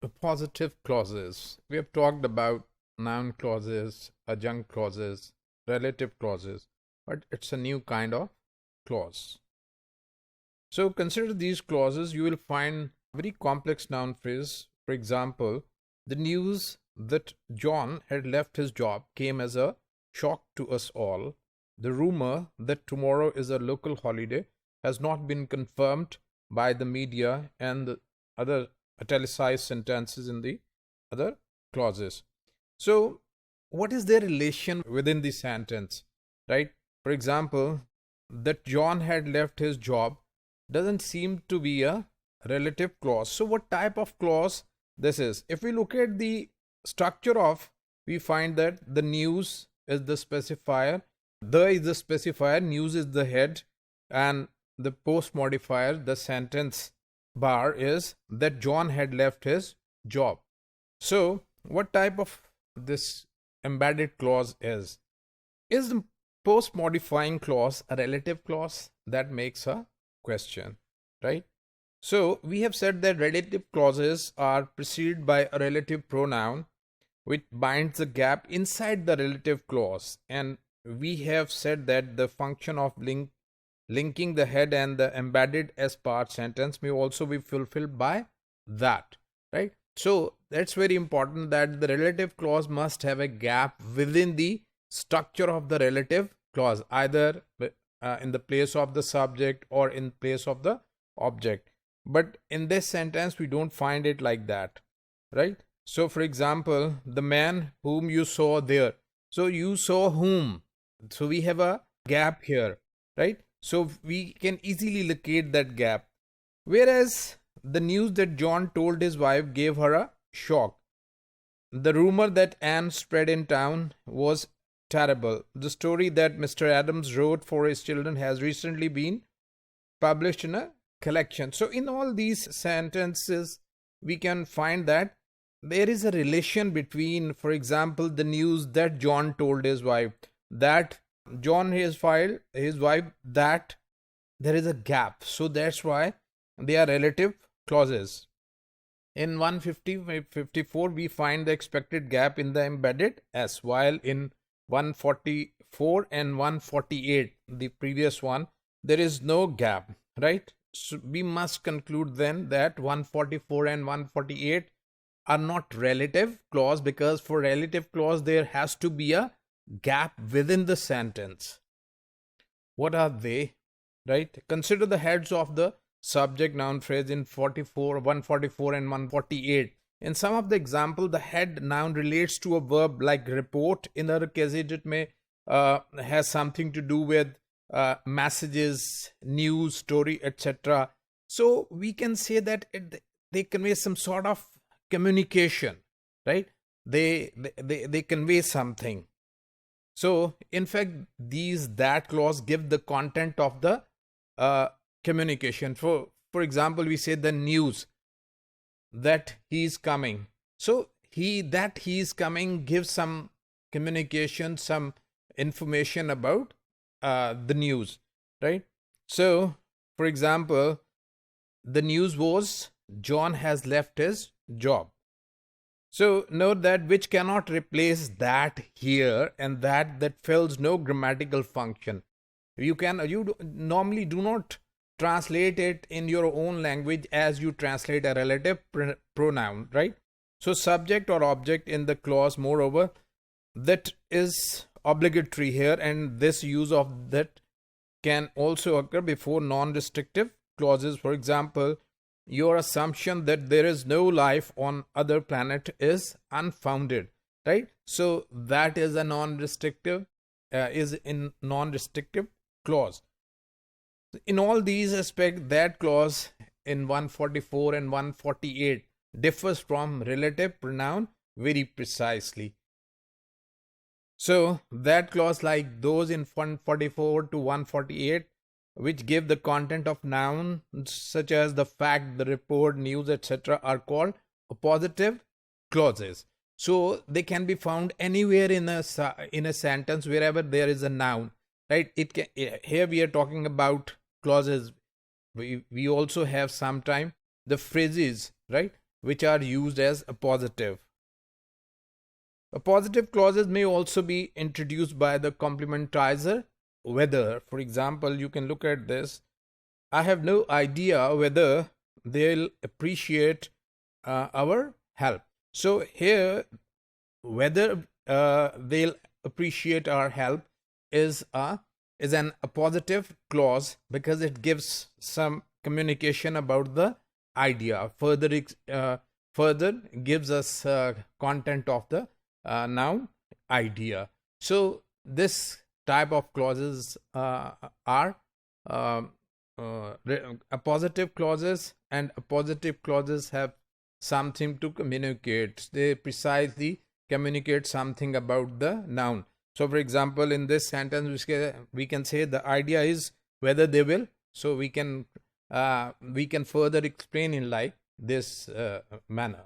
Appositive clauses. We have talked about noun clauses, adjunct clauses, relative clauses, but it's a new kind of clause. So consider these clauses. You will find very complex noun phrase. For example, the news that John had left his job came as a shock to us all. The rumor that tomorrow is a local holiday has not been confirmed by the media, and the other italicized sentences in the other clauses. So, what is their relation within the sentence, right? For example, that John had left his job doesn't seem to be a relative clause. So, what type of clause this is? If we look at the structure of, we find that the news is the specifier, the is the specifier, news is the head, and the post modifier, the sentence bar, is that John had left his job. So, what type of this embedded clause is? Is the post modifying clause a relative clause? That makes a question, right? So, we have said that relative clauses are preceded by a relative pronoun which binds the gap inside the relative clause, and we have said that the function of linking the head and the embedded as part sentence may also be fulfilled by that, right? So that's very important, that the relative clause must have a gap within the structure of the relative clause, either in the place of the subject or in place of the object. But in this sentence we don't find it like that, right? So for example, the man whom you saw there, so you saw whom, so we have a gap here, right? So we can easily locate that gap. Whereas the news that John told his wife gave her a shock. The rumor that Anne spread in town was terrible. The story that Mr. Adams wrote for his children has recently been published in a collection. So in all these sentences, we can find that there is a relation between, for example, the news that John told his wife, that John his wife, that there is a gap. So that's why they are relative clauses. In 154 we find the expected gap in the embedded s, while in 144 and 148, the previous one, there is no gap, right? So we must conclude then that 144 and 148 are not relative clause, because for relative clause there has to be a gap within the sentence. What are they, right? Consider the heads of the subject noun phrase in 144 and 148. In some of the example, the head noun relates to a verb like report. In other cases, it may has something to do with messages, news, story, etc. So we can say that they convey some sort of communication, right? They convey something. So in fact, that clause give the content of the communication. For example, we say the news that he is coming. So he is coming gives some communication, some information about the news, right? So for example, the news was John has left his job. So note that which cannot replace that here, and that fills no grammatical function. You normally do not translate it in your own language as you translate a relative pronoun, right? So subject or object in the clause, moreover, that is obligatory here, and this use of that can also occur before non-restrictive clauses. For example, your assumption that there is no life on other planet is unfounded, right? So that is a non-restrictive non-restrictive clause. In all these aspects, that clause in 144 and 148 differs from relative pronoun very precisely. So that clause, like those in 144 to 148, which give the content of nouns such as the fact, the report, news, etc., are called appositive clauses. So they can be found anywhere in a sentence, wherever there is a noun, right? Here we are talking about clauses. We also have sometime the phrases, right, which are used as appositive. Appositive clauses may also be introduced by the complementizer whether. For example, you can look at this. I have no idea whether they'll appreciate our help. So here, whether they'll appreciate our help is an appositive clause because it gives some communication about the idea. Further gives us content of the noun idea. So this type of clauses are appositive clauses, and appositive clauses have something to communicate. They precisely communicate something about the noun. So for example, in this sentence we can say the idea is whether they will. So we can further explain in like this manner.